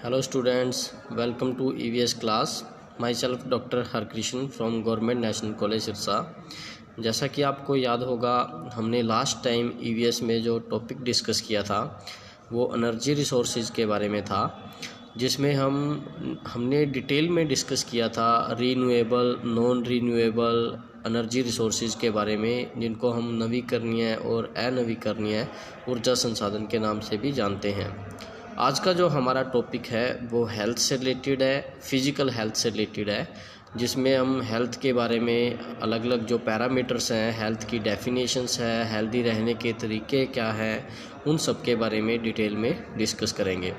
Hello students, welcome to EVS class. Myself Dr. Harkrishan from government national college Sirsa. जैसा कि आपको याद होगा, हमने लास्ट टाइम EVS में जो टॉपिक डिस्कस किया था वो एनर्जी रिसोर्सेज के बारे में था, जिसमें हमने डिटेल में डिस्कस किया था renewable, non renewable energy resources के बारे में, जिनको हम नवीकरणीय और अनवीकरणीय ऊर्जा संसाधन के नाम से भी जानते हैं। आज का जो हमारा टॉपिक है वो हेल्थ से रिलेटेड है, फिज़िकल हेल्थ से रिलेटेड है, जिसमें हम हेल्थ के बारे में अलग अलग जो पैरामीटर्स हैं, हेल्थ की डेफिनेशंस है, हेल्दी रहने के तरीके क्या हैं, उन सब के बारे में डिटेल में डिस्कस करेंगे।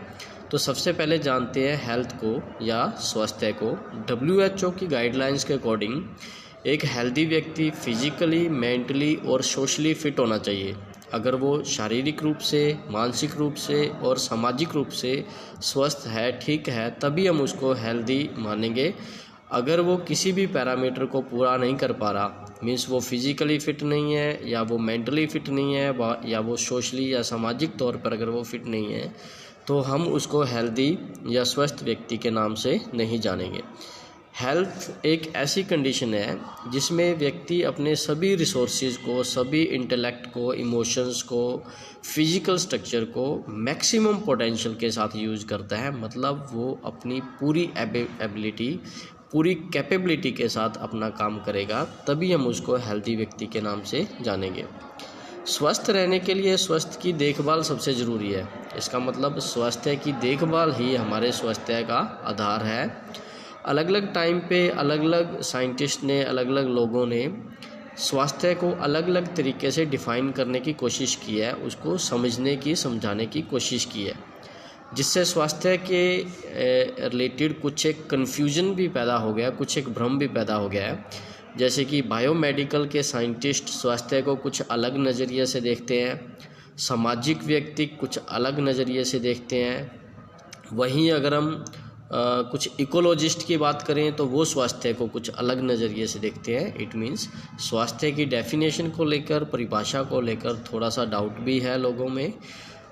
तो सबसे पहले जानते हैं हेल्थ को या स्वास्थ्य को। WHO की गाइडलाइंस के अकॉर्डिंग एक हेल्दी व्यक्ति फिजिकली, मेंटली और सोशली फिट होना चाहिए। अगर वो शारीरिक रूप से, मानसिक रूप से और सामाजिक रूप से स्वस्थ है, ठीक है, तभी हम उसको हेल्दी मानेंगे। अगर वो किसी भी पैरामीटर को पूरा नहीं कर पा रहा, मीन्स वो फिज़िकली फ़िट नहीं है, या वो मेंटली फ़िट नहीं है, या वो सोशली या सामाजिक तौर पर अगर वो फिट नहीं है, तो हम उसको हेल्दी या स्वस्थ व्यक्ति के नाम से नहीं जानेंगे। हेल्थ एक ऐसी कंडीशन है जिसमें व्यक्ति अपने सभी रिसोर्सेज को, सभी इंटेलेक्ट को, इमोशंस को, फिजिकल स्ट्रक्चर को मैक्सिमम पोटेंशियल के साथ यूज़ करता है। मतलब वो अपनी पूरी एबिलिटी, पूरी कैपेबिलिटी के साथ अपना काम करेगा, तभी हम उसको हेल्दी व्यक्ति के नाम से जानेंगे। स्वस्थ रहने के लिए स्वास्थ्य की देखभाल सबसे ज़रूरी है। इसका मतलब स्वास्थ्य की देखभाल ही हमारे स्वास्थ्य का आधार है। अलग अलग टाइम पे अलग अलग साइंटिस्ट ने, अलग अलग लोगों ने स्वास्थ्य को अलग अलग तरीके से डिफ़ाइन करने की कोशिश की है, उसको समझने की, समझाने की कोशिश की है, जिससे स्वास्थ्य के रिलेटेड कुछ एक कन्फ्यूजन भी पैदा हो गया, कुछ एक भ्रम भी पैदा हो गया है। जैसे कि बायोमेडिकल के साइंटिस्ट स्वास्थ्य को कुछ अलग नज़रिए से देखते हैं, सामाजिक व्यक्ति कुछ अलग नज़रिए से देखते हैं। वहीं अगर हम कुछ इकोलॉजिस्ट की बात करें तो वो स्वास्थ्य को कुछ अलग नज़रिए से देखते हैं। इट मीन्स स्वास्थ्य की डेफिनेशन को लेकर, परिभाषा को लेकर थोड़ा सा डाउट भी है लोगों में।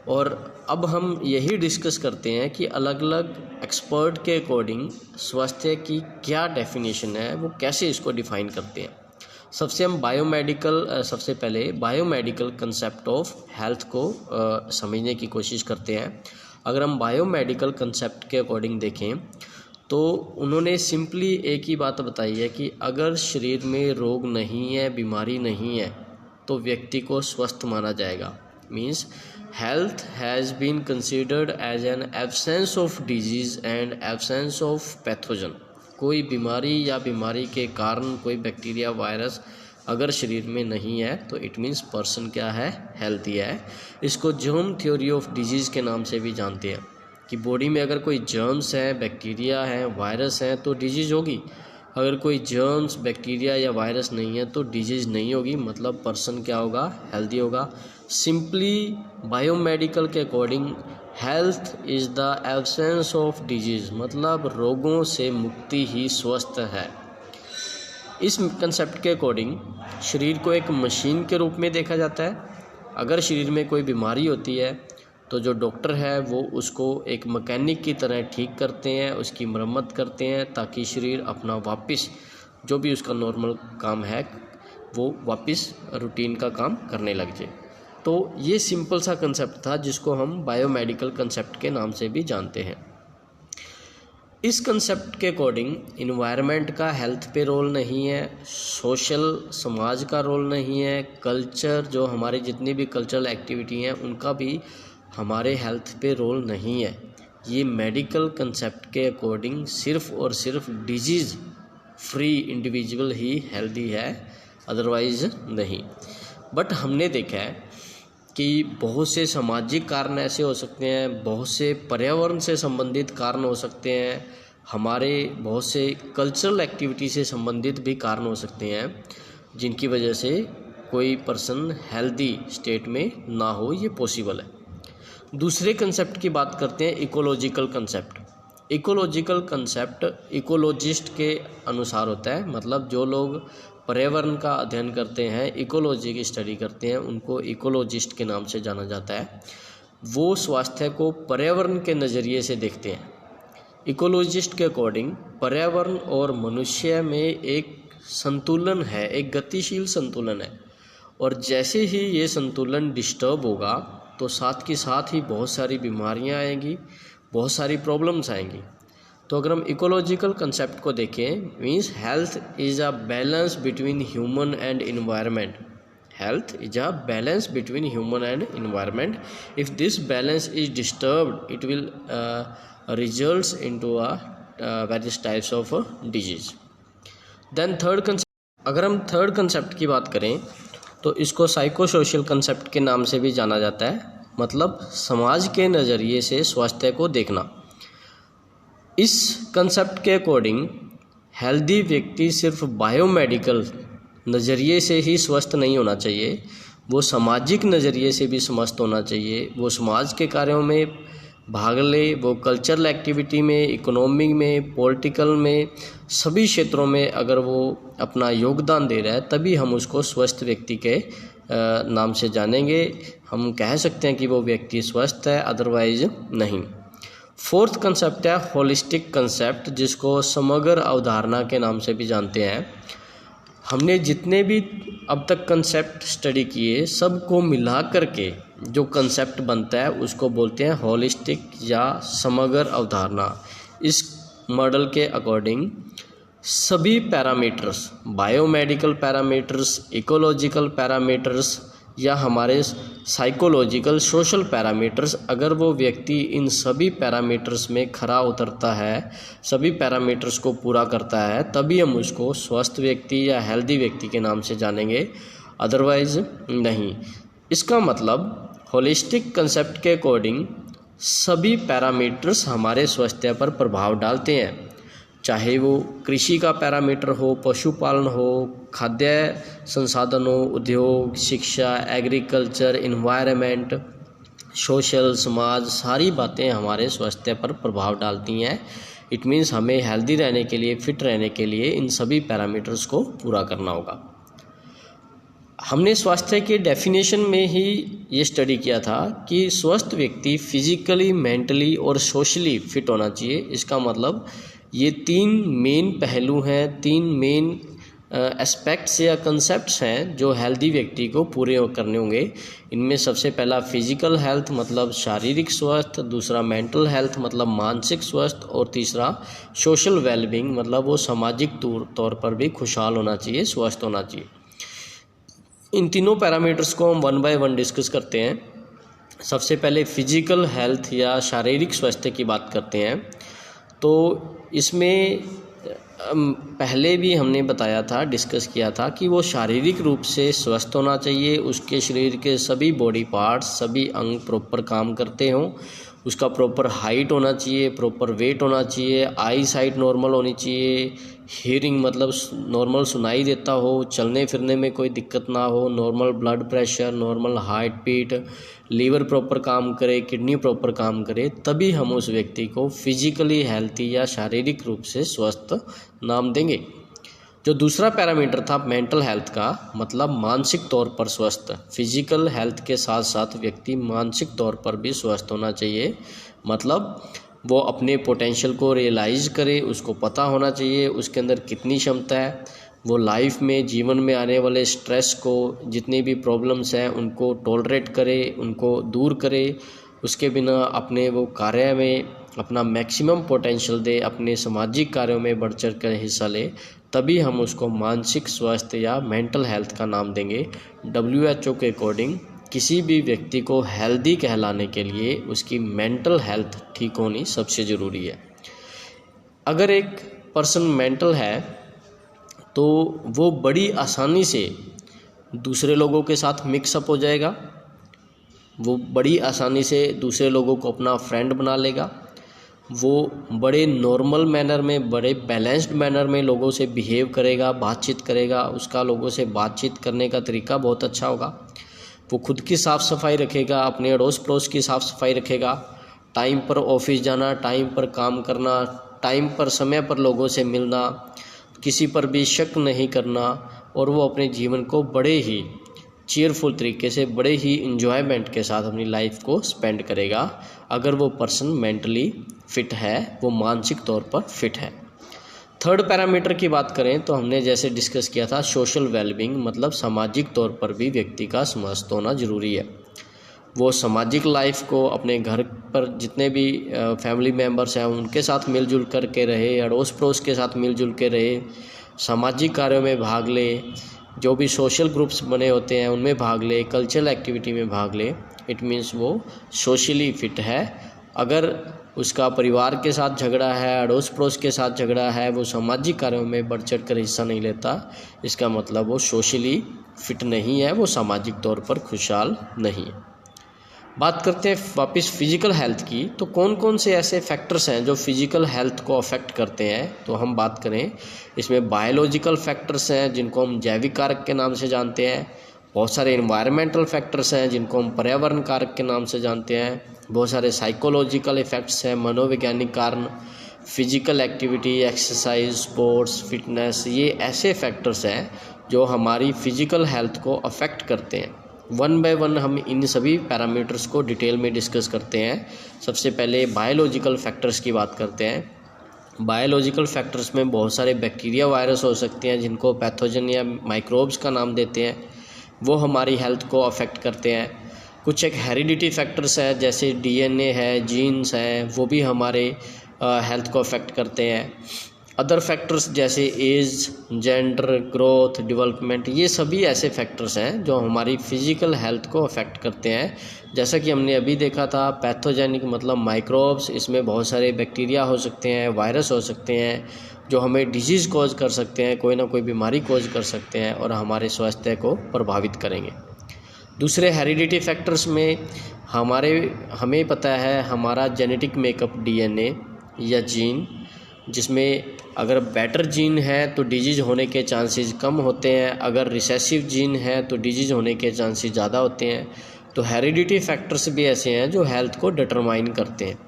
और अब हम यही डिस्कस करते हैं कि अलग अलग एक्सपर्ट के अकॉर्डिंग स्वास्थ्य की क्या डेफिनेशन है, वो कैसे इसको डिफ़ाइन करते हैं। सबसे पहले बायोमेडिकल कंसेप्ट ऑफ हेल्थ को समझने की कोशिश करते हैं। अगर हम बायोमेडिकल कंसेप्ट के अकॉर्डिंग देखें तो उन्होंने सिंपली एक ही बात बताई है कि अगर शरीर में रोग नहीं है, बीमारी नहीं है, तो व्यक्ति को स्वस्थ माना जाएगा। Means health has been considered as an absence of disease and absence of pathogen. कोई बीमारी या बीमारी के कारण कोई बैक्टीरिया, वायरस अगर शरीर में नहीं है तो इट मीन्स पर्सन क्या है, हेल्थी है। इसको जर्म थ्योरी ऑफ डिजीज़ के नाम से भी जानते हैं कि बॉडी में अगर कोई जर्म्स हैं, बैक्टीरिया हैं, वायरस हैं तो डिजीज़ होगी। अगर कोई जर्म्स, बैक्टीरिया या वायरस नहीं है तो डिजीज़ नहीं होगी, मतलब पर्सन क्या होगा, हेल्दी होगा। सिंपली बायोमेडिकल के according health is the absence of disease, मतलब रोगों से मुक्ति ही स्वस्थ है। इस कंसेप्ट के अकॉर्डिंग शरीर को एक मशीन के रूप में देखा जाता है। अगर शरीर में कोई बीमारी होती है तो जो डॉक्टर है वो उसको एक मैकेनिक की तरह ठीक करते हैं, उसकी मरम्मत करते हैं, ताकि शरीर अपना वापस जो भी उसका नॉर्मल काम है वो वापस रूटीन का काम करने लग जाए। तो ये सिंपल सा कंसेप्ट था जिसको हम बायोमेडिकल कंसेप्ट के नाम से भी जानते हैं। इस कंसेप्ट के अकॉर्डिंग इन्वायरमेंट का हेल्थ पे रोल नहीं है, सोशल, समाज का रोल नहीं है, कल्चर, जो हमारी जितनी भी कल्चरल एक्टिविटी हैं उनका भी हमारे हेल्थ पे रोल नहीं है। ये मेडिकल कंसेप्ट के अकॉर्डिंग सिर्फ़ और सिर्फ डिजीज़ फ्री इंडिविजुअल ही हेल्दी है, अदरवाइज़ नहीं। बट हमने देखा है कि बहुत से सामाजिक कारण ऐसे हो सकते हैं, बहुत से पर्यावरण से संबंधित कारण हो सकते हैं, हमारे बहुत से कल्चरल एक्टिविटी से संबंधित भी कारण हो सकते हैं, जिनकी वजह से कोई पर्सन हेल्दी स्टेट में ना हो, ये पॉसिबल है। दूसरे कंसेप्ट की बात करते हैं, ecological concept. Ecological concept ecologist के अनुसार होता है, मतलब जो लोग पर्यावरण का अध्ययन करते हैं, इकोलॉजी की स्टडी करते हैं, उनको इकोलॉजिस्ट के नाम से जाना जाता है। वो स्वास्थ्य को पर्यावरण के नज़रिए से देखते हैं। इकोलॉजिस्ट के अकॉर्डिंग पर्यावरण और मनुष्य में एक संतुलन है, एक गतिशील संतुलन है, और जैसे ही ये संतुलन डिस्टर्ब होगा तो साथ के साथ ही बहुत सारी बीमारियां आएंगी, बहुत सारी प्रॉब्लम्स आएंगी। तो अगर हम इकोलॉजिकल कंसेप्ट को देखें, means health is a balance between human and environment. Health is a balance between human and environment. If this balance is disturbed it will results into various types of disease. Then third concept, अगर हम third concept की बात करें तो इसको psycho social concept के नाम से भी जाना जाता है, मतलब समाज के नज़रिए से स्वास्थ्य को देखना। इस कंसेप्ट के अकॉर्डिंग हेल्दी व्यक्ति सिर्फ बायोमेडिकल नज़रिए से ही स्वस्थ नहीं होना चाहिए, वो सामाजिक नज़रिए से भी स्वस्थ होना चाहिए। वो समाज के कार्यों में भाग ले, वो कल्चरल एक्टिविटी में, इकोनॉमी में, पॉलिटिकल में, सभी क्षेत्रों में अगर वो अपना योगदान दे रहा है तभी हम उसको स्वस्थ व्यक्ति के नाम से जानेंगे। हम कह सकते हैं कि वो व्यक्ति स्वस्थ है, अदरवाइज नहीं। फोर्थ कंसेप्ट है होलिस्टिक कंसेप्ट, जिसको समग्र अवधारणा के नाम से भी जानते हैं। हमने जितने भी अब तक कंसेप्ट स्टडी किए सबको मिला करके जो कंसेप्ट बनता है उसको बोलते हैं होलिस्टिक या समग्र अवधारणा। इस मॉडल के अकॉर्डिंग सभी parameters, biomedical parameters, ecological parameters या हमारे साइकोलॉजिकल सोशल पैरामीटर्स, अगर वो व्यक्ति इन सभी पैरामीटर्स में खरा उतरता है, सभी पैरामीटर्स को पूरा करता है, तभी हम उसको स्वस्थ व्यक्ति या हेल्दी व्यक्ति के नाम से जानेंगे, अदरवाइज नहीं। इसका मतलब होलिस्टिक कंसेप्ट के अकॉर्डिंग सभी पैरामीटर्स हमारे स्वास्थ्य पर प्रभाव डालते हैं, चाहे वो कृषि का पैरामीटर हो, पशुपालन हो, खाद्य संसाधन हो, उद्योग, शिक्षा, एग्रीकल्चर, इन्वायरमेंट, सोशल, समाज, सारी बातें हमारे स्वास्थ्य पर प्रभाव डालती हैं। इट मीन्स हमें हेल्दी रहने के लिए, फिट रहने के लिए इन सभी पैरामीटर्स को पूरा करना होगा। हमने स्वास्थ्य के डेफिनेशन में ही ये स्टडी किया था कि स्वस्थ व्यक्ति फिजिकली, मेंटली और सोशली फिट होना चाहिए। इसका मतलब ये तीन मेन पहलू हैं, तीन मेन एस्पेक्ट्स या कंसेप्ट्स हैं जो हेल्दी व्यक्ति को पूरे करने होंगे। इनमें सबसे पहला फिजिकल हेल्थ मतलब शारीरिक स्वास्थ्य, दूसरा मेंटल हेल्थ मतलब मानसिक स्वास्थ्य, और तीसरा सोशल वेलबींग मतलब वो सामाजिक तौर पर भी खुशहाल होना चाहिए, स्वस्थ होना चाहिए। इन तीनों पैरामीटर्स को हम वन बाय वन डिस्कस करते हैं। सबसे पहले फिजिकल हेल्थ या शारीरिक स्वास्थ्य की बात करते हैं। तो इसमें पहले भी हमने बताया था, डिस्कस किया था कि वो शारीरिक रूप से स्वस्थ होना चाहिए, उसके शरीर के सभी बॉडी पार्ट्स, सभी अंग प्रॉपर काम करते हों, उसका प्रॉपर हाइट होना चाहिए, प्रॉपर वेट होना चाहिए, आई साइट नॉर्मल होनी चाहिए, हियरिंग मतलब नॉर्मल सुनाई देता हो, चलने फिरने में कोई दिक्कत ना हो, normal blood pressure, normal heart beat, liver proper काम करे, किडनी प्रॉपर काम करे, तभी हम उस व्यक्ति को फिजिकली हेल्थी या शारीरिक रूप से स्वस्थ नाम देंगे। जो दूसरा पैरामीटर था मेंटल हेल्थ का, मतलब मानसिक तौर पर स्वस्थ। फिजिकल हेल्थ के साथ साथ व्यक्ति मानसिक तौर पर भी स्वस्थ होना चाहिए, मतलब वो अपने पोटेंशियल को रियलाइज़ करे, उसको पता होना चाहिए उसके अंदर कितनी क्षमता है, वो लाइफ में, जीवन में आने वाले स्ट्रेस को, जितनी भी प्रॉब्लम्स हैं उनको टॉलरेट करे, उनको दूर करे, उसके बिना अपने वो कार्य में अपना मैक्सिमम पोटेंशियल दे, अपने सामाजिक कार्यों में बढ़ चढ़ कर हिस्सा ले, तभी हम उसको मानसिक स्वास्थ्य या मेंटल हेल्थ का नाम देंगे। WHO के अकॉर्डिंग किसी भी व्यक्ति को हेल्दी कहलाने के लिए उसकी मेंटल हेल्थ ठीक होनी सबसे ज़रूरी है। अगर एक पर्सन मेंटल है तो वो बड़ी आसानी से दूसरे लोगों के साथ मिक्सअप हो जाएगा, वो बड़ी आसानी से दूसरे लोगों को अपना फ्रेंड बना लेगा, वो बड़े नॉर्मल मैनर में, बड़े बैलेंस्ड मैनर में लोगों से बिहेव करेगा, बातचीत करेगा, उसका लोगों से बातचीत करने का तरीका बहुत अच्छा होगा, वो खुद की साफ़ सफाई रखेगा, अपने अड़ोस पड़ोस की साफ़ सफाई रखेगा, टाइम पर ऑफिस जाना, टाइम पर काम करना, टाइम पर समय पर लोगों से मिलना, किसी पर भी शक नहीं करना, और वो अपने जीवन को बड़े ही चीयरफुल तरीके से, बड़े ही इन्जॉयमेंट के साथ अपनी लाइफ को स्पेंड करेगा अगर वो पर्सन मेंटली फिट है, वो मानसिक तौर पर फिट है। थर्ड पैरामीटर की बात करें तो हमने जैसे डिस्कस किया था सोशल वेलबींग, मतलब सामाजिक तौर पर भी व्यक्ति का स्वस्थ होना ज़रूरी है। वो सामाजिक लाइफ को अपने घर पर जितने भी फैमिली मेम्बर्स हैं उनके साथ मिलजुल कर के रहे, अड़ोस पड़ोस के साथ मिलजुल के रहे, सामाजिक कार्यों में भाग ले, जो भी सोशल ग्रुप्स बने होते हैं उनमें भाग ले, कल्चरल एक्टिविटी में भाग ले। इट मीन्स वो सोशली फिट है। अगर उसका परिवार के साथ झगड़ा है, अड़ोस पड़ोस के साथ झगड़ा है, वो सामाजिक कार्यों में बढ़ चढ़ कर हिस्सा नहीं लेता, इसका मतलब वो सोशली फिट नहीं है, वो सामाजिक तौर पर खुशहाल नहीं है। बात करते हैं वापस फिजिकल हेल्थ की, तो कौन कौन से ऐसे फैक्टर्स हैं जो फिजिकल हेल्थ को अफेक्ट करते हैं। तो हम बात करें इसमें बायोलॉजिकल फैक्टर्स हैं जिनको हम जैविक कारक के नाम से जानते हैं, बहुत सारे इन्वायरमेंटल फैक्टर्स हैं जिनको हम पर्यावरण कारक के नाम से जानते हैं, बहुत सारे साइकोलॉजिकल इफ़ेक्ट्स हैं, मनोवैज्ञानिक कारण, physical activity, exercise, sports, fitness, ये ऐसे फैक्टर्स हैं जो हमारी फिजिकल हेल्थ को अफेक्ट करते हैं। वन बाय वन हम इन सभी पैरामीटर्स को डिटेल में डिस्कस करते हैं। सबसे पहले बायोलॉजिकल फैक्टर्स की बात करते हैं। बायोलॉजिकल फैक्टर्स में बहुत सारे बैक्टीरिया, वायरस हो सकते हैं जिनको पैथोजन या माइक्रोब्स का नाम देते हैं, वो हमारी हेल्थ को अफेक्ट करते हैं। कुछ एक हेरिडिटी फैक्टर्स है जैसे डीएनए है, जीन्स हैं, वो भी हमारे हेल्थ को अफेक्ट करते हैं। अदर फैक्टर्स जैसे एज, जेंडर, ग्रोथ, डेवलपमेंट, ये सभी ऐसे फैक्टर्स हैं जो हमारी फिजिकल हेल्थ को अफेक्ट करते हैं। जैसा कि हमने अभी देखा था, पैथोजेनिक मतलब माइक्रोब्स, इसमें बहुत सारे बैक्टीरिया हो सकते हैं, वायरस हो सकते हैं जो हमें डिजीज़ कॉज कर सकते हैं, कोई ना कोई बीमारी कॉज कर सकते हैं और हमारे स्वास्थ्य को प्रभावित करेंगे। दूसरे हेरिडिटी फैक्टर्स में हमें पता है हमारा जेनेटिक मेकअप, डीएनए या जीन, जिसमें अगर बेटर जीन है तो डिजीज़ होने के चांसेस कम होते हैं, अगर रिसेसिव जीन है तो डिजीज़ होने के चांसेस ज़्यादा होते हैं। तो हेरिडिटी फैक्टर्स भी ऐसे हैं जो हेल्थ को डिटरमाइन करते हैं।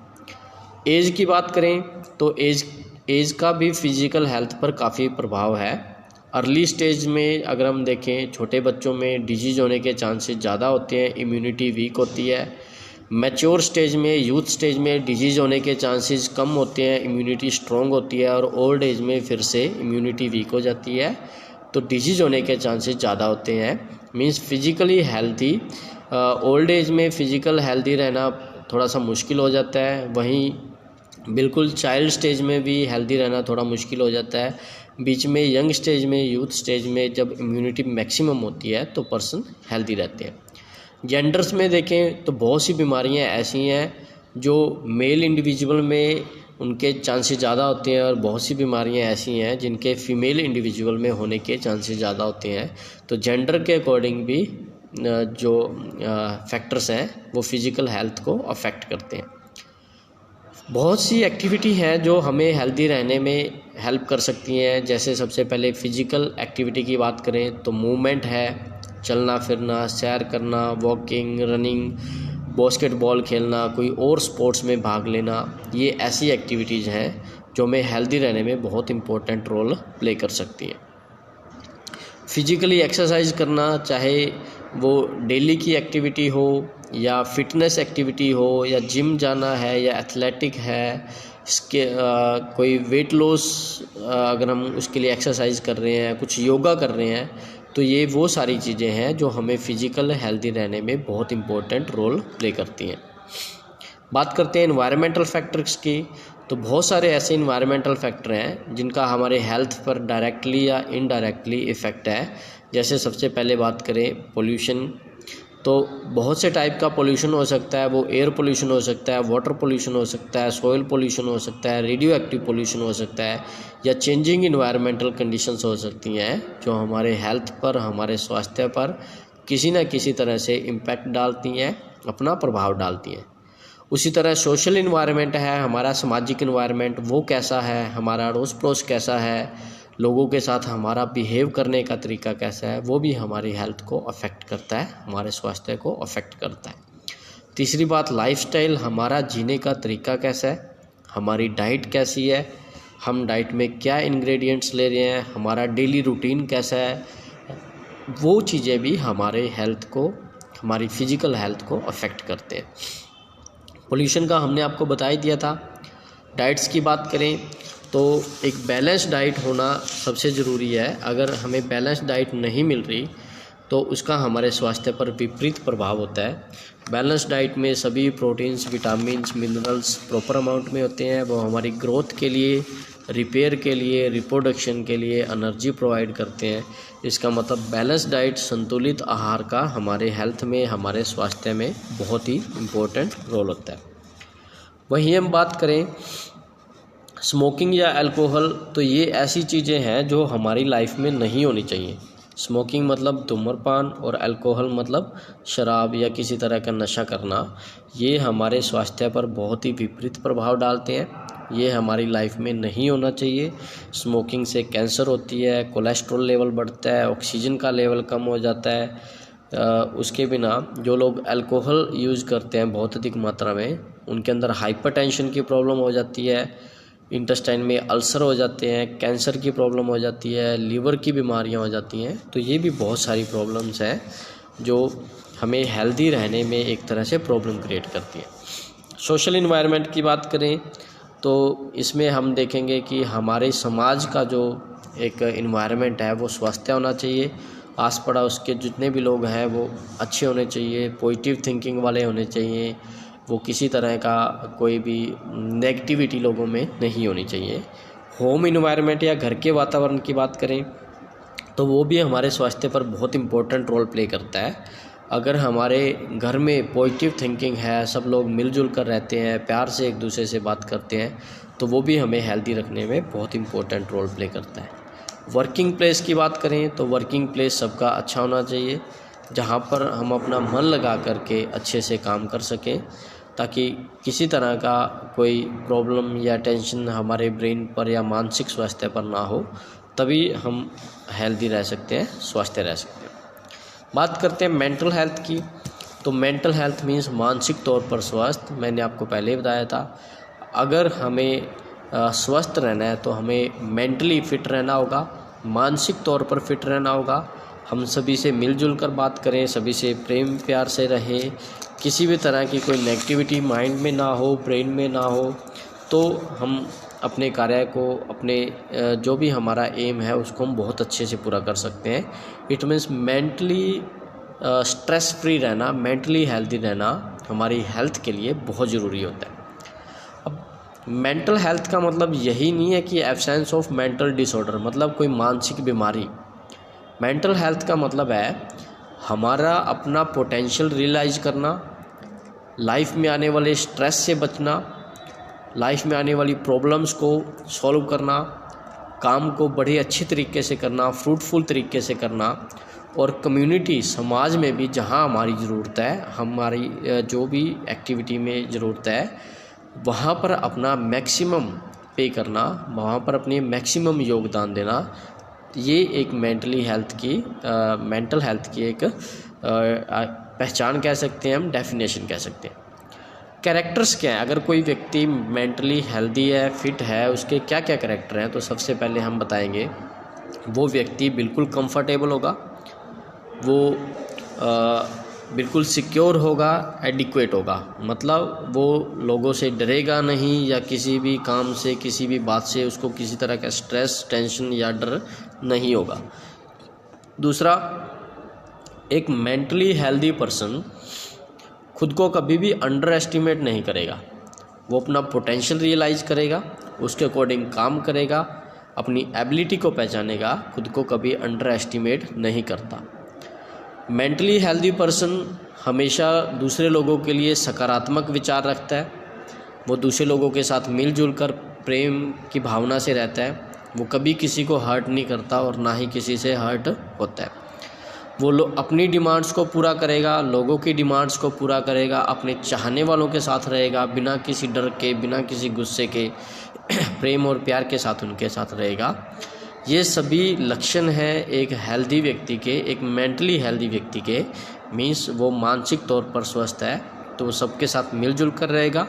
एज की बात करें तो एज का भी फिजिकल हेल्थ पर काफ़ी प्रभाव है। अर्ली स्टेज में अगर हम देखें, छोटे बच्चों में डिजीज़ होने के चांसेस ज़्यादा होते हैं, इम्यूनिटी वीक होती है। मैच्योर स्टेज में, यूथ स्टेज में डिजीज़ होने के चांसेस कम होते हैं, इम्यूनिटी स्ट्रॉन्ग होती है, और ओल्ड एज में फिर से इम्यूनिटी वीक हो जाती है, तो डिजीज़ होने के चांसेस ज़्यादा होते हैं। Means physically healthy, old age में फिजिकल हेल्थी रहना थोड़ा सा मुश्किल हो जाता है, वहीं बिल्कुल चाइल्ड स्टेज में भी हेल्दी रहना थोड़ा मुश्किल हो जाता है। बीच में यंग स्टेज में, यूथ स्टेज में जब इम्यूनिटी मैक्सिमम होती है तो पर्सन हेल्दी रहते हैं। जेंडर्स में देखें तो बहुत सी बीमारियां ऐसी हैं जो मेल इंडिविजुअल में उनके चांसेस ज़्यादा होते हैं और बहुत सी बीमारियां ऐसी हैं जिनके फीमेल इंडिविजुअल में होने के चांसेस ज़्यादा होते हैं। तो जेंडर के अकॉर्डिंग भी जो फैक्टर्स हैं वो फिज़िकल हेल्थ को अफेक्ट करते हैं। बहुत सी एक्टिविटी हैं जो हमें हेल्दी रहने में हेल्प कर सकती हैं। जैसे सबसे पहले फ़िज़िकल एक्टिविटी की बात करें तो मूवमेंट है, चलना फिरना, सैर करना, वॉकिंग, रनिंग, बास्केटबॉल खेलना, कोई और स्पोर्ट्स में भाग लेना, ये ऐसी एक्टिविटीज़ हैं जो हमें हेल्दी रहने में बहुत इम्पोर्टेंट रोल प्ले कर सकती हैं। फिजिकली एक्सरसाइज करना, चाहे वो डेली की एक्टिविटी हो या फिटनेस एक्टिविटी हो या जिम जाना है या एथलेटिक है, इसके कोई वेट लॉस अगर हम उसके लिए एक्सरसाइज कर रहे हैं, कुछ योगा कर रहे हैं, तो ये वो सारी चीज़ें हैं जो हमें फिजिकल हेल्दी रहने में बहुत इम्पोर्टेंट रोल प्ले करती हैं। बात करते हैं एनवायरमेंटल फैक्टर्स की, तो बहुत सारे ऐसे इन्वायरमेंटल फैक्टर हैं जिनका हमारे हेल्थ पर डायरेक्टली या इनडायरेक्टली इफ़ेक्ट है। जैसे सबसे पहले बात करें पोल्यूशन, तो बहुत से टाइप का पोल्यूशन हो सकता है। वो एयर पोल्यूशन हो सकता है, वाटर पोल्यूशन हो सकता है, सॉइल पोल्यूशन हो सकता है, रेडियो एक्टिव पोल्यूशन हो सकता है, या चेंजिंग इन्वायरमेंटल कंडीशंस हो सकती हैं जो हमारे हेल्थ पर, हमारे स्वास्थ्य पर किसी न किसी तरह से इम्पैक्ट डालती हैं, अपना प्रभाव डालती हैं। उसी तरह सोशल इन्वायरमेंट है, हमारा सामाजिक इन्वायरमेंट वो कैसा है, हमारा अड़ोस पड़ोस कैसा है, लोगों के साथ हमारा बिहेव करने का तरीका कैसा है, वो भी हमारी हेल्थ को अफेक्ट करता है, हमारे स्वास्थ्य को अफेक्ट करता है। तीसरी बात लाइफस्टाइल, हमारा जीने का तरीका कैसा है, हमारी डाइट कैसी है, हम डाइट में क्या इंग्रेडिएंट्स ले रहे हैं, हमारा डेली रूटीन कैसा है, वो चीज़ें भी हमारे हेल्थ को, हमारी फिज़िकल हेल्थ को अफेक्ट करते हैं। पोल्यूशन का हमने आपको बता ही दिया था। डाइट्स की बात करें तो एक बैलेंस डाइट होना सबसे ज़रूरी है। अगर हमें बैलेंस डाइट नहीं मिल रही तो उसका हमारे स्वास्थ्य पर विपरीत प्रभाव होता है। बैलेंस डाइट में सभी proteins, vitamins, minerals proper amount में होते हैं। वो हमारी ग्रोथ के लिए, रिपेयर के लिए, रिप्रोडक्शन के लिए एनर्जी प्रोवाइड करते हैं। इसका मतलब बैलेंस डाइट, संतुलित आहार का हमारे हेल्थ में, हमारे स्वास्थ्य में बहुत ही इम्पोर्टेंट रोल होता है। वहीं हम बात करें स्मोकिंग या अल्कोहल, तो ये ऐसी चीज़ें हैं जो हमारी लाइफ में नहीं होनी चाहिए। स्मोकिंग मतलब धूम्रपान और अल्कोहल मतलब शराब या किसी तरह का नशा करना, ये हमारे स्वास्थ्य पर बहुत ही विपरीत प्रभाव डालते हैं। ये हमारी लाइफ में नहीं होना चाहिए। स्मोकिंग से कैंसर होती है, कोलेस्ट्रॉल लेवल बढ़ता है, ऑक्सीजन का लेवल कम हो जाता है। उसके बिना जो लोग अल्कोहल यूज़ करते हैं बहुत अधिक मात्रा में, उनके अंदर हाइपरटेंशन की प्रॉब्लम हो जाती है, इंटेस्टाइन में अल्सर हो जाते हैं, कैंसर की प्रॉब्लम हो जाती है, लीवर की बीमारियां हो जाती हैं। तो ये भी बहुत सारी प्रॉब्लम्स हैं जो हमें हेल्दी रहने में एक तरह से प्रॉब्लम क्रिएट करती हैं। सोशल इन्वायरमेंट की बात करें तो इसमें हम देखेंगे कि हमारे समाज का जो एक इन्वायरमेंट है वो स्वस्थ होना चाहिए। आस पड़ोस के जितने भी लोग हैं वो अच्छे होने चाहिए, पॉजिटिव थिंकिंग वाले होने चाहिए। वो किसी तरह का कोई भी नेगेटिविटी लोगों में नहीं होनी चाहिए। होम इन्वायरमेंट या घर के वातावरण की बात करें तो वो भी हमारे स्वास्थ्य पर बहुत इम्पोर्टेंट रोल प्ले करता है। अगर हमारे घर में पॉजिटिव थिंकिंग है, सब लोग मिलजुल कर रहते हैं, प्यार से एक दूसरे से बात करते हैं, तो वो भी हमें हेल्दी रखने में बहुत इम्पोर्टेंट रोल प्ले करता है। वर्किंग प्लेस की बात करें तो वर्किंग प्लेस सबका अच्छा होना चाहिए, जहाँ पर हम अपना मन लगा करके अच्छे से काम कर सकें, ताकि किसी तरह का कोई प्रॉब्लम या टेंशन हमारे ब्रेन पर या मानसिक स्वास्थ्य पर ना हो, तभी हम हेल्दी रह सकते हैं, स्वस्थ रह सकते हैं। बात करते हैं मेंटल हेल्थ की, तो मेंटल हेल्थ मीन्स मानसिक तौर पर स्वस्थ। मैंने आपको पहले ही बताया था, अगर हमें स्वस्थ रहना है तो हमें मेंटली फिट रहना होगा, मानसिक तौर पर फिट रहना होगा। हम सभी से मिलजुल कर बात करें, सभी से प्रेम प्यार से रहें, किसी भी तरह की कोई नेगेटिविटी माइंड में ना हो, ब्रेन में ना हो, तो हम अपने कार्य को, अपने जो भी हमारा एम है उसको हम बहुत अच्छे से पूरा कर सकते हैं। It means mentally stress free रहना, मेंटली हेल्दी रहना हमारी हेल्थ के लिए बहुत ज़रूरी होता है। अब मेंटल हेल्थ का मतलब यही नहीं है कि एब्सेंस ऑफ मेंटल डिसऑर्डर, मतलब कोई मानसिक बीमारी। मेंटल हेल्थ का मतलब है हमारा अपना पोटेंशियल रियलाइज करना, लाइफ में आने वाले स्ट्रेस से बचना, लाइफ में आने वाली प्रॉब्लम्स को सॉल्व करना, काम को बड़े अच्छे तरीके से करना, फ्रूटफुल तरीके से करना, और कम्युनिटी, समाज में भी जहाँ हमारी ज़रूरत है, हमारी जो भी एक्टिविटी में ज़रूरत है, वहाँ पर अपना मैक्सिमम पे करना, वहाँ पर अपनी मैक्सिमम योगदान देना। ये एक मेंटल हेल्थ की एक पहचान कह सकते हैं हम, डेफिनेशन कह सकते हैं। कैरेक्टर्स क्या हैं? अगर कोई व्यक्ति मेंटली हेल्दी है, फिट है, उसके क्या क्या कैरेक्टर हैं? तो सबसे पहले हम बताएंगे, वो व्यक्ति बिल्कुल कंफर्टेबल होगा, वो बिल्कुल सिक्योर होगा, एडिक्वेट होगा, मतलब वो लोगों से डरेगा नहीं, या किसी भी काम से, किसी भी बात से उसको किसी तरह का स्ट्रेस, टेंशन या डर नहीं होगा। दूसरा, एक मेंटली हेल्दी पर्सन खुद को कभी भी अंडर एस्टिमेट नहीं करेगा। वो अपना पोटेंशियल रियलाइज़ करेगा, उसके अकॉर्डिंग काम करेगा, अपनी एबिलिटी को पहचानेगा, खुद को कभी अंडर एस्टिमेट नहीं करता। मेंटली हेल्दी पर्सन हमेशा दूसरे लोगों के लिए सकारात्मक विचार रखता है, वो दूसरे लोगों के साथ मिलजुल कर प्रेम की भावना से रहता है, वो कभी किसी को हर्ट नहीं करता और ना ही किसी से हर्ट होता है। वो अपनी डिमांड्स को पूरा करेगा, लोगों की डिमांड्स को पूरा करेगा, अपने चाहने वालों के साथ रहेगा, बिना किसी डर के, बिना किसी गुस्से के, प्रेम और प्यार के साथ उनके साथ रहेगा। ये सभी लक्षण हैं एक हेल्दी व्यक्ति के, एक मेंटली हेल्दी व्यक्ति के। मीन्स वो मानसिक तौर पर स्वस्थ है, तो वो सबके साथ मिलजुल कर रहेगा,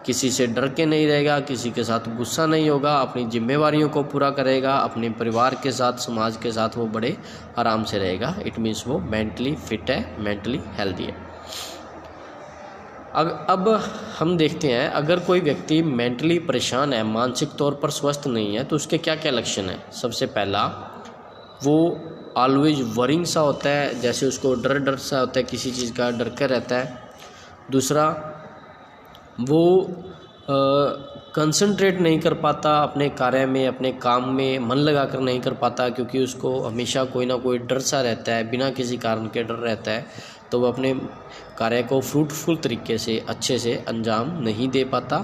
किसी से डर के नहीं रहेगा, किसी के साथ गुस्सा नहीं होगा, अपनी जिम्मेवारियों को पूरा करेगा, अपने परिवार के साथ, समाज के साथ वो बड़े आराम से रहेगा। इट मीन्स वो मेंटली फिट है, मेंटली हेल्दी है। अब हम देखते हैं, अगर कोई व्यक्ति मेंटली परेशान है, मानसिक तौर पर स्वस्थ नहीं है, तो उसके क्या क्या लक्षण हैं। सबसे पहला, वो ऑलवेज वरिंग सा होता है, जैसे उसको डर सा होता है, किसी चीज़ का डर कर रहता है। दूसरा, वो कंसंट्रेट नहीं कर पाता अपने कार्य में, अपने काम में मन लगा कर नहीं कर पाता, क्योंकि उसको हमेशा कोई ना कोई डर सा रहता है, बिना किसी कारण के डर रहता है, तो वो अपने कार्य को फ्रूटफुल तरीके से अच्छे से अंजाम नहीं दे पाता।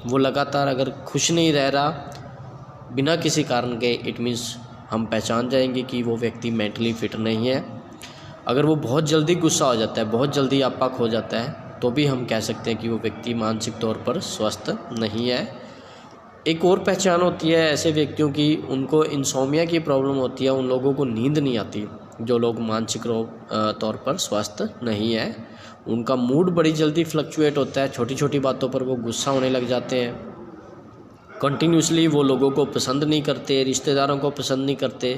वो लगातार अगर खुश नहीं रह रहा बिना किसी कारण के, इट मीन्स हम पहचान जाएंगे कि वो व्यक्ति मेंटली फिट नहीं है। अगर वो बहुत जल्दी गुस्सा हो जाता है, बहुत जल्दी आपा खो जाता है, तो भी हम कह सकते हैं कि वो व्यक्ति मानसिक तौर पर स्वस्थ नहीं है। एक और पहचान होती है ऐसे व्यक्तियों की, उनको इंसोमिया की प्रॉब्लम होती है, उन लोगों को नींद नहीं आती। जो लोग मानसिक तौर पर स्वस्थ नहीं है, उनका मूड बड़ी जल्दी फ्लक्चुएट होता है, छोटी छोटी बातों पर वो गुस्सा होने लग जाते हैं। कंटिन्यूसली वो लोगों को पसंद नहीं करते, रिश्तेदारों को पसंद नहीं करते,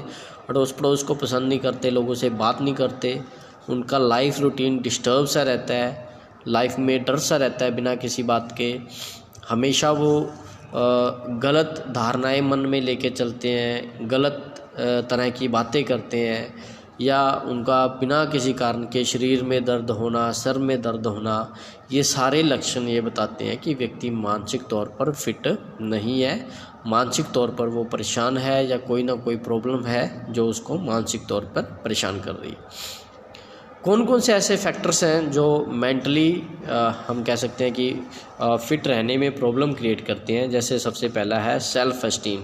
अड़ोस पड़ोस को पसंद नहीं करते, लोगों से बात नहीं करते। उनका लाइफ रूटीन डिस्टर्ब सा रहता है, लाइफ में डर सा रहता है बिना किसी बात के। हमेशा वो गलत धारणाएं मन में लेके चलते हैं, गलत तरह की बातें करते हैं, या उनका बिना किसी कारण के शरीर में दर्द होना, सर में दर्द होना, ये सारे लक्षण ये बताते हैं कि व्यक्ति मानसिक तौर पर फिट नहीं है, मानसिक तौर पर वो परेशान है, या कोई ना कोई प्रॉब्लम है जो उसको मानसिक तौर पर परेशान कर रही है। कौन कौन से ऐसे फैक्टर्स हैं जो मेंटली हम कह सकते हैं कि फिट रहने में प्रॉब्लम क्रिएट करते हैं। जैसे सबसे पहला है सेल्फ एस्टीम।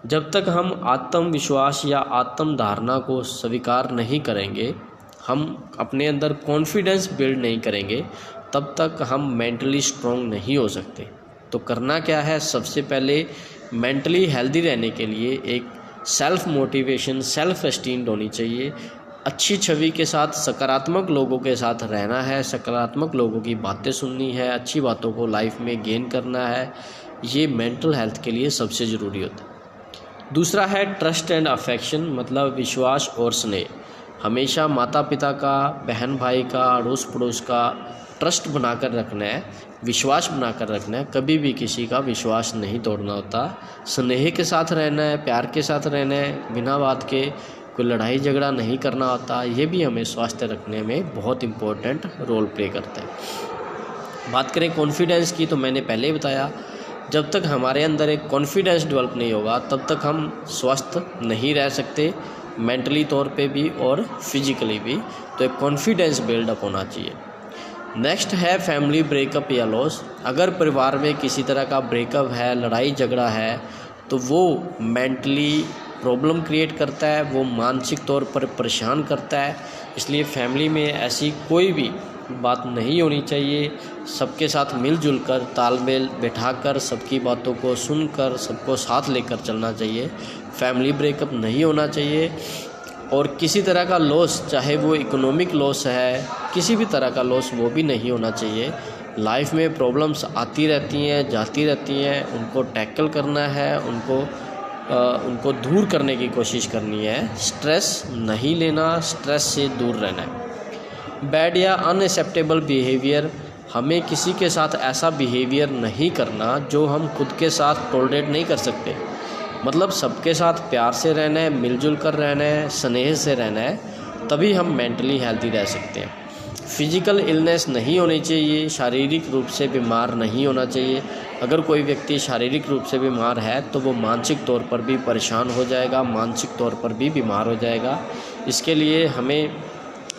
जब तक हम आत्मविश्वास या आत्म धारणा को स्वीकार नहीं करेंगे, हम अपने अंदर कॉन्फिडेंस बिल्ड नहीं करेंगे, तब तक हम मेंटली स्ट्रॉन्ग नहीं हो सकते। तो करना क्या है, सबसे पहले मेंटली हेल्दी रहने के लिए एक सेल्फ मोटिवेशन, सेल्फ एस्टीम होनी चाहिए। अच्छी छवि के साथ सकारात्मक लोगों के साथ रहना है, सकारात्मक लोगों की बातें सुननी है, अच्छी बातों को लाइफ में गेन करना है। ये मेंटल हेल्थ के लिए सबसे ज़रूरी होता है। दूसरा है ट्रस्ट एंड अफेक्शन, मतलब विश्वास और स्नेह। हमेशा माता पिता का, बहन भाई का, अड़ोस पड़ोस का ट्रस्ट बनाकर रखना है, विश्वास बनाकर रखना है। कभी भी किसी का विश्वास नहीं तोड़ना होता। स्नेह के साथ रहना है, प्यार के साथ रहना है, बिना बात के कोई लड़ाई झगड़ा नहीं करना होता। ये भी हमें स्वास्थ्य रखने में बहुत इम्पोर्टेंट रोल प्ले करता है। बात करें कॉन्फिडेंस की, तो मैंने पहले ही बताया, जब तक हमारे अंदर एक कॉन्फिडेंस डेवलप नहीं होगा, तब तक हम स्वस्थ नहीं रह सकते, मेंटली तौर पे भी और फिजिकली भी। तो एक कॉन्फिडेंस बिल्डअप होना चाहिए। नेक्स्ट है फैमिली ब्रेकअप या लॉस। अगर परिवार में किसी तरह का ब्रेकअप है, लड़ाई झगड़ा है, तो वो मेंटली प्रॉब्लम क्रिएट करता है, वो मानसिक तौर पर परेशान करता है। इसलिए फैमिली में ऐसी कोई भी बात नहीं होनी चाहिए। सबके साथ मिलजुल कर, तालमेल बैठाकर, सबकी बातों को सुनकर, सबको साथ लेकर चलना चाहिए। फैमिली ब्रेकअप नहीं होना चाहिए। और किसी तरह का लॉस, चाहे वो इकोनॉमिक लॉस है, किसी भी तरह का लॉस, वो भी नहीं होना चाहिए। लाइफ में प्रॉब्लम्स आती रहती हैं, जाती रहती हैं, उनको टैकल करना है, उनको दूर करने की कोशिश करनी है। स्ट्रेस नहीं लेना, स्ट्रेस से दूर रहना है। बैड या अनएक्सेप्टेबल बिहेवियर, हमें किसी के साथ ऐसा बिहेवियर नहीं करना जो हम खुद के साथ टॉलरेट नहीं कर सकते। मतलब सबके साथ प्यार से रहना है, मिलजुल कर रहना है, स्नेह से रहना है, तभी हम मेंटली हेल्दी रह सकते हैं। फिजिकल इलनेस नहीं होनी चाहिए, शारीरिक रूप से बीमार नहीं होना चाहिए। अगर कोई व्यक्ति शारीरिक रूप से बीमार है, तो वो मानसिक तौर पर भी परेशान हो जाएगा, मानसिक तौर पर भी बीमार हो जाएगा। इसके लिए हमें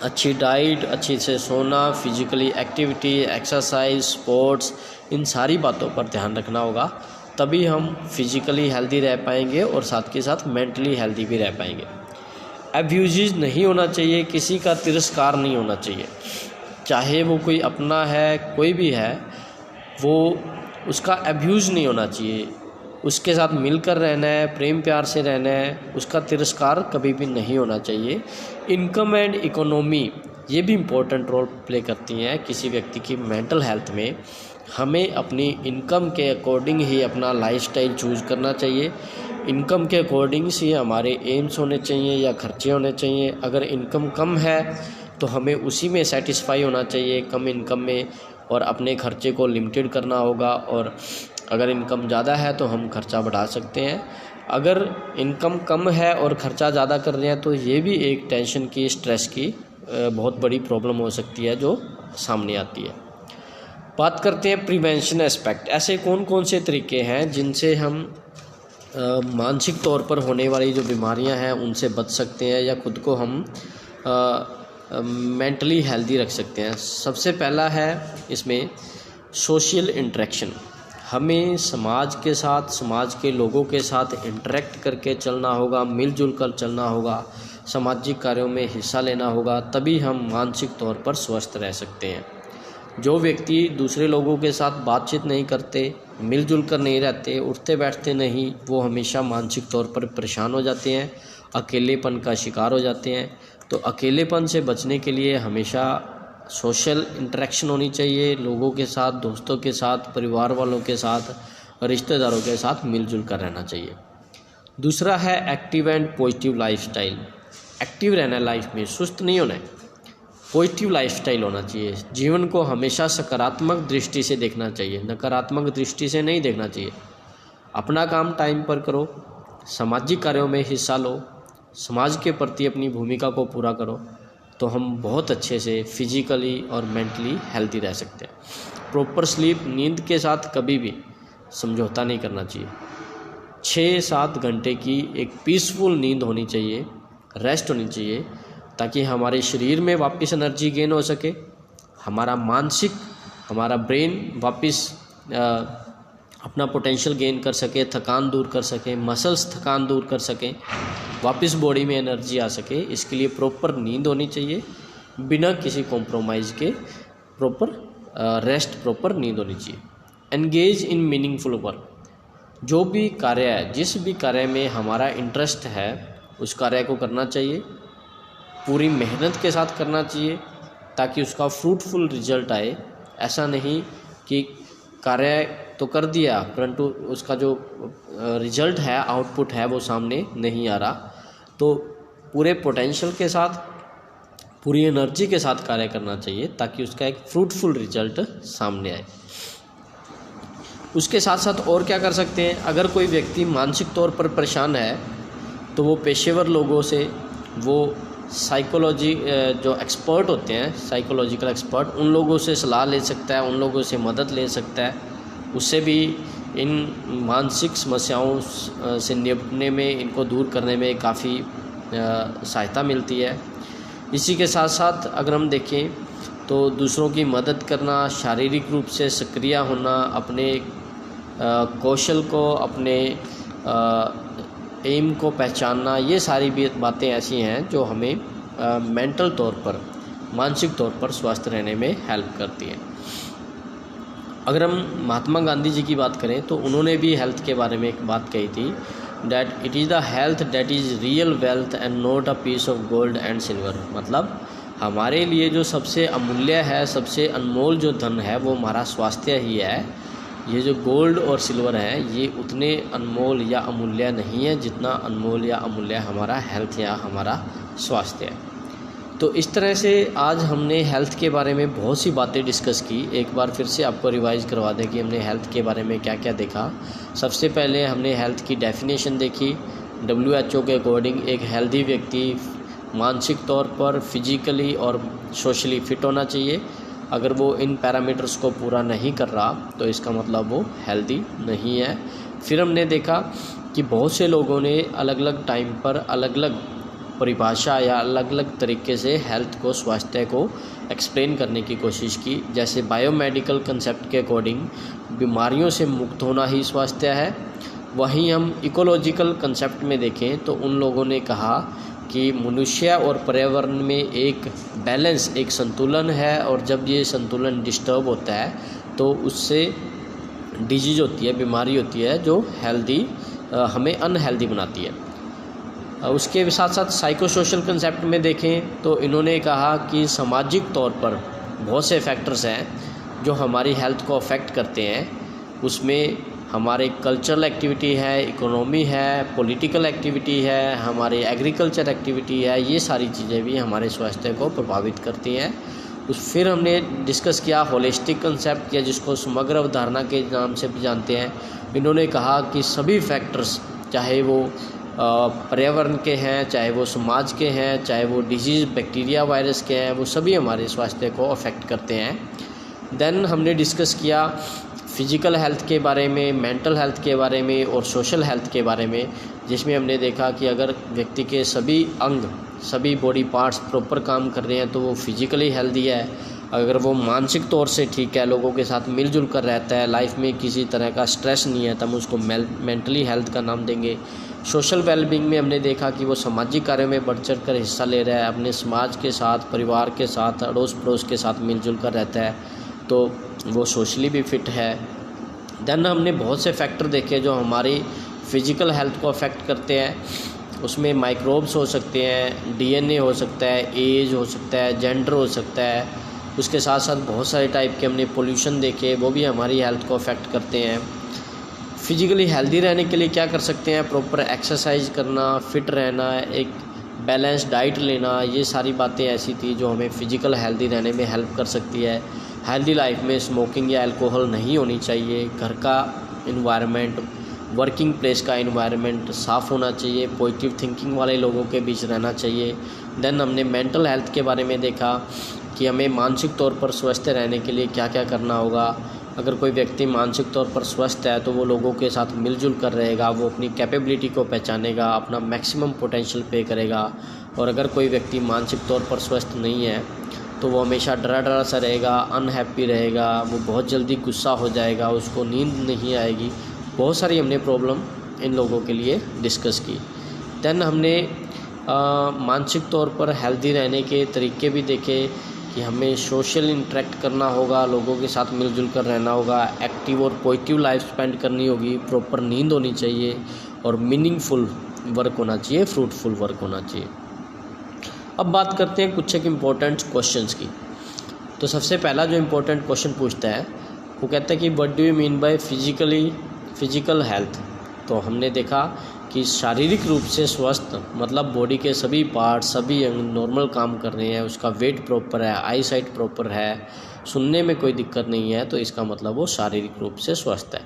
अच्छी डाइट, अच्छी से सोना, फिजिकली एक्टिविटी, एक्सरसाइज, स्पोर्ट्स, इन सारी बातों पर ध्यान रखना होगा। तभी हम फिजिकली हेल्दी रह पाएंगे और साथ के साथ मेंटली हेल्दी भी रह पाएंगे। अब्यूज़ नहीं होना चाहिए, किसी का तिरस्कार नहीं होना चाहिए। चाहे वो कोई अपना है, कोई भी है, वो उसका अब्यूज़ नहीं होना चाहिए। उसके साथ मिलकर रहना है, प्रेम प्यार से रहना है, उसका तिरस्कार कभी भी नहीं होना चाहिए। इनकम एंड इकोनॉमी, ये भी इम्पोर्टेंट रोल प्ले करती हैं किसी व्यक्ति की मेंटल हेल्थ में। हमें अपनी इनकम के अकॉर्डिंग ही अपना लाइफस्टाइल चूज़ करना चाहिए। इनकम के अकॉर्डिंग से हमारे एम्स होने चाहिए या खर्चे होने चाहिए। अगर इनकम कम है तो हमें उसी में सेटिस्फाई होना चाहिए, कम इनकम में, और अपने खर्चे को लिमिटेड करना होगा। और अगर इनकम ज़्यादा है तो हम खर्चा बढ़ा सकते हैं। अगर इनकम कम है और ख़र्चा ज़्यादा कर रहे हैं तो ये भी एक टेंशन की, स्ट्रेस की बहुत बड़ी प्रॉब्लम हो सकती है जो सामने आती है। बात करते हैं प्रिवेंशन एस्पेक्ट। ऐसे कौन कौन से तरीके हैं जिनसे हम मानसिक तौर पर होने वाली जो बीमारियां हैं उनसे बच सकते हैं या खुद को हम मेंटली हेल्दी रख सकते हैं। सबसे पहला है इसमें सोशल इंटरेक्शन। हमें समाज के साथ, समाज के लोगों के साथ इंटरेक्ट करके चलना होगा, मिलजुल कर चलना होगा, सामाजिक कार्यों में हिस्सा लेना होगा, तभी हम मानसिक तौर पर स्वस्थ रह सकते हैं। जो व्यक्ति दूसरे लोगों के साथ बातचीत नहीं करते, मिलजुल कर नहीं रहते, उठते बैठते नहीं, वो हमेशा मानसिक तौर पर परेशान हो जाते हैं, अकेलेपन का शिकार हो जाते हैं। तो अकेलेपन से बचने के लिए हमेशा सोशल इंटरेक्शन होनी चाहिए, लोगों के साथ, दोस्तों के साथ, परिवार वालों के साथ, रिश्तेदारों के साथ मिलजुल कर रहना चाहिए। दूसरा है active and positive lifestyle. Active रहना है लाइफ में, सुस्त नहीं होना है, पॉजिटिव लाइफस्टाइल होना चाहिए। जीवन को हमेशा सकारात्मक दृष्टि से देखना चाहिए, नकारात्मक दृष्टि से नहीं देखना चाहिए। अपना काम टाइम पर करो, सामाजिक कार्यों में हिस्सा लो, समाज के प्रति अपनी भूमिका को पूरा करो, तो हम बहुत अच्छे से फिजिकली और मेंटली हेल्दी रह सकते हैं। प्रॉपर स्लीप, नींद के साथ कभी भी समझौता नहीं करना चाहिए। 6-7 घंटे की एक पीसफुल नींद होनी चाहिए, रेस्ट होनी चाहिए, ताकि हमारे शरीर में वापस एनर्जी गेन हो सके, हमारा ब्रेन वापस अपना पोटेंशियल गेन कर सके, थकान दूर कर सके, मसल्स थकान दूर कर सकें, वापस बॉडी में एनर्जी आ सके। इसके लिए प्रॉपर नींद होनी चाहिए, बिना किसी कॉम्प्रोमाइज़ के प्रॉपर रेस्ट, प्रॉपर नींद होनी चाहिए। Engage in meaningful work. जो भी कार्य है, जिस भी कार्य में हमारा इंटरेस्ट है, उस कार्य को करना चाहिए, पूरी मेहनत के साथ करना चाहिए, ताकि उसका फ्रूटफुल रिजल्ट आए। ऐसा नहीं कि कार्य तो कर दिया परंतु उसका जो रिजल्ट है, आउटपुट है, वो सामने नहीं आ रहा। तो पूरे पोटेंशियल के साथ, पूरी एनर्जी के साथ कार्य करना चाहिए, ताकि उसका एक फ्रूटफुल रिजल्ट सामने आए। उसके साथ साथ और क्या कर सकते हैं, अगर कोई व्यक्ति मानसिक तौर पर परेशान है तो वो पेशेवर लोगों से, वो साइकोलॉजी जो एक्सपर्ट होते हैं, साइकोलॉजिकल एक्सपर्ट, उन लोगों से सलाह ले सकता है, उन लोगों से मदद ले सकता है। उससे भी इन मानसिक समस्याओं से निपटने में, इनको दूर करने में काफ़ी सहायता मिलती है। इसी के साथ साथ अगर हम देखें तो दूसरों की मदद करना, शारीरिक रूप से सक्रिय होना, अपने कौशल को, अपने एम को पहचानना, ये सारी भी बातें ऐसी हैं जो हमें मेंटल तौर पर, मानसिक तौर पर स्वस्थ रहने में हेल्प करती हैं। अगर हम महात्मा गांधी जी की बात करें तो उन्होंने भी हेल्थ के बारे में एक बात कही थी, that it is the health that is real wealth and not a piece of gold and silver. मतलब हमारे लिए जो सबसे अमूल्य है, सबसे अनमोल जो धन है, वो हमारा स्वास्थ्य ही है। ये जो गोल्ड और सिल्वर है, ये उतने अनमोल या अमूल्य नहीं है जितना अनमोल या अमूल्य हमारा हेल्थ या हमारा स्वास्थ्य है। तो इस तरह से आज हमने हेल्थ के बारे में बहुत सी बातें डिस्कस की। एक बार फिर से आपको रिवाइज करवा दें कि हमने हेल्थ के बारे में क्या क्या देखा। सबसे पहले हमने हेल्थ की डेफिनेशन देखी। WHO के अकॉर्डिंग एक हेल्दी व्यक्ति मानसिक तौर पर, फिजिकली और सोशली फिट होना चाहिए। अगर वो इन पैरामीटर्स को पूरा नहीं कर रहा तो इसका मतलब वो हेल्दी नहीं है। फिर हमने देखा कि बहुत से लोगों ने अलग अलग टाइम पर अलग अलग परिभाषा या अलग अलग तरीके से हेल्थ को, स्वास्थ्य को एक्सप्लेन करने की कोशिश की। जैसे बायोमेडिकल कंसेप्ट के अकॉर्डिंग बीमारियों से मुक्त होना ही स्वास्थ्य है। वहीं हम इकोलॉजिकल कंसेप्ट में देखें तो उन लोगों ने कहा कि मनुष्य और पर्यावरण में एक बैलेंस, एक संतुलन है, और जब ये संतुलन डिस्टर्ब होता है तो उससे डिजीज होती है, बीमारी होती है जो हेल्दी हमें अनहेल्दी बनाती है। उसके साथ साथ साइको सोशल कंसेप्ट में देखें तो इन्होंने कहा कि सामाजिक तौर पर बहुत से फैक्टर्स हैं जो हमारी हेल्थ को अफेक्ट करते हैं, उसमें हमारे कल्चरल एक्टिविटी है, इकोनॉमी है, पॉलिटिकल एक्टिविटी है, हमारी एग्रीकल्चर एक्टिविटी है, ये सारी चीज़ें भी हमारे स्वास्थ्य को प्रभावित करती हैं। फिर हमने डिस्कस किया होलिस्टिक कंसेप्ट किया, जिसको समग्र अवधारणा के नाम से भी जानते हैं। इन्होंने कहा कि सभी फैक्टर्स, चाहे वो पर्यावरण के हैं, चाहे वो समाज के हैं, चाहे वो डिजीज़ बैक्टीरिया वायरस के हैं, वो सभी हमारे स्वास्थ्य को अफेक्ट करते हैं। देन हमने डिस्कस किया फिज़िकल हेल्थ के बारे में, मेंटल हेल्थ के बारे में और सोशल हेल्थ के बारे में, जिसमें हमने देखा कि अगर व्यक्ति के सभी अंग, सभी बॉडी पार्ट्स प्रॉपर काम कर रहे हैं तो वो फिज़िकली हेल्दी है। अगर वो मानसिक तौर से ठीक है, लोगों के साथ मिलजुल कर रहता है, लाइफ में किसी तरह का स्ट्रेस नहीं है, तो हम उसको मेंटली हेल्थ का नाम देंगे। सोशल वेलबींग में हमने देखा कि वो सामाजिक कार्यों में बढ़ चढ़ कर हिस्सा ले रहा है, अपने समाज के साथ, परिवार के साथ, अड़ोस पड़ोस के साथ मिलजुल कर रहता है, तो वो सोशली भी फिट है। देन हमने बहुत से फैक्टर देखे जो हमारी फ़िज़िकल हेल्थ को अफेक्ट करते हैं। उसमें माइक्रोब्स हो सकते हैं, डीएनए हो सकता है, एज हो सकता है, जेंडर हो सकता है। उसके साथ साथ बहुत सारे टाइप के हमने पोल्यूशन देखे, वो भी हमारी हेल्थ को अफेक्ट करते हैं। फिज़िकली हेल्दी रहने के लिए क्या कर सकते हैं? प्रॉपर एक्सरसाइज करना, फिट रहना, एक बैलेंस डाइट लेना, ये सारी बातें ऐसी थी जो हमें फ़िज़िकल हेल्दी रहने में हेल्प कर सकती है। हेल्दी लाइफ में स्मोकिंग या अल्कोहल नहीं होनी चाहिए। घर का इन्वायरमेंट, वर्किंग प्लेस का इन्वायरमेंट साफ़ होना चाहिए। पॉजिटिव थिंकिंग वाले लोगों के बीच रहना चाहिए। देन हमने मेंटल हेल्थ के बारे में देखा कि हमें मानसिक तौर पर स्वस्थ रहने के लिए क्या क्या करना होगा। अगर कोई व्यक्ति मानसिक तौर पर स्वस्थ है तो वो लोगों के साथ मिलजुल कर रहेगा, वो अपनी कैपेबिलिटी को पहचानेगा, अपना मैक्सिमम पोटेंशियल पे करेगा। और अगर कोई व्यक्ति मानसिक तौर पर स्वस्थ नहीं है तो वो हमेशा डरा डरा सा रहेगा, अनहैप्पी रहेगा, वो बहुत जल्दी गुस्सा हो जाएगा, उसको नींद नहीं आएगी। बहुत सारी हमने प्रॉब्लम इन लोगों के लिए डिस्कस की। देन हमने मानसिक तौर पर हेल्दी रहने के तरीके भी देखे कि हमें सोशल इंटरेक्ट करना होगा, लोगों के साथ मिलजुल कर रहना होगा, एक्टिव और पॉजिटिव लाइफ स्पेंड करनी होगी, प्रॉपर नींद होनी चाहिए और मीनिंगफुल वर्क होना चाहिए, फ्रूटफुल वर्क होना चाहिए। अब बात करते हैं कुछ एक इम्पोर्टेंट क्वेश्चंस की। तो सबसे पहला जो इम्पोर्टेंट क्वेश्चन पूछता है वो कहता है कि what do you mean by physical health. तो हमने देखा कि शारीरिक रूप से स्वस्थ मतलब बॉडी के सभी पार्ट, सभी अंग नॉर्मल काम कर रहे हैं, उसका वेट प्रॉपर है, आई साइट प्रॉपर है, सुनने में कोई दिक्कत नहीं है, तो इसका मतलब वो शारीरिक रूप से स्वस्थ है।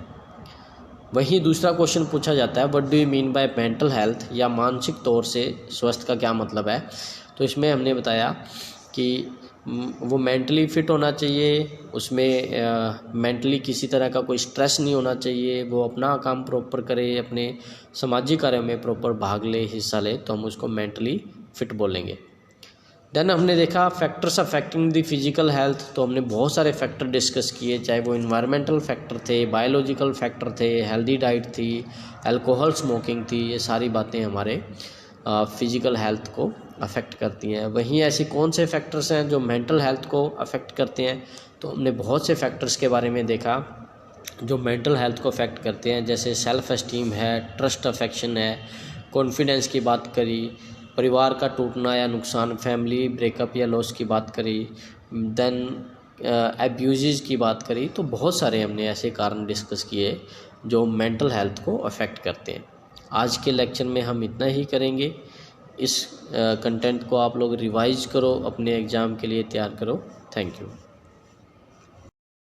वहीं दूसरा क्वेश्चन पूछा जाता है what do you mean by mental health, या मानसिक तौर से स्वस्थ का क्या मतलब है। तो इसमें हमने बताया कि वो मेंटली फिट होना चाहिए, उसमें मेंटली किसी तरह का कोई स्ट्रेस नहीं होना चाहिए, वो अपना काम प्रॉपर करे, अपने सामाजिक कार्यों में प्रॉपर भाग ले, हिस्सा ले, तो हम उसको मेंटली फिट बोलेंगे। देन हमने देखा factors affecting the physical health. तो हमने बहुत सारे फैक्टर डिस्कस किए, चाहे वो इन्वायरमेंटल फैक्टर थे, बायोलॉजिकल फैक्टर थे, हेल्दी डाइट थी, अल्कोहल स्मोकिंग थी, ये सारी बातें हमारे फिजिकल हेल्थ को अफेक्ट करती हैं। वहीं ऐसी कौन से फैक्टर्स हैं जो मेंटल हेल्थ को अफेक्ट करते हैं। तो हमने बहुत से फैक्टर्स के बारे में देखा जो मेंटल हेल्थ को अफेक्ट करते हैं, जैसे सेल्फ एस्टीम है, ट्रस्ट अफेक्शन है, कॉन्फिडेंस की बात करी, परिवार का टूटना या नुकसान, फैमिली ब्रेकअप या लॉस की बात करी, देन एब्यूज़ की बात करी। तो बहुत सारे हमने ऐसे कारण डिस्कस किए जो मेंटल हेल्थ को अफेक्ट करते हैं। आज के लेक्चर में हम इतना ही करेंगे। इस कंटेंट को आप लोग रिवाइज करो, अपने एग्ज़ाम के लिए तैयार करो। Thank you.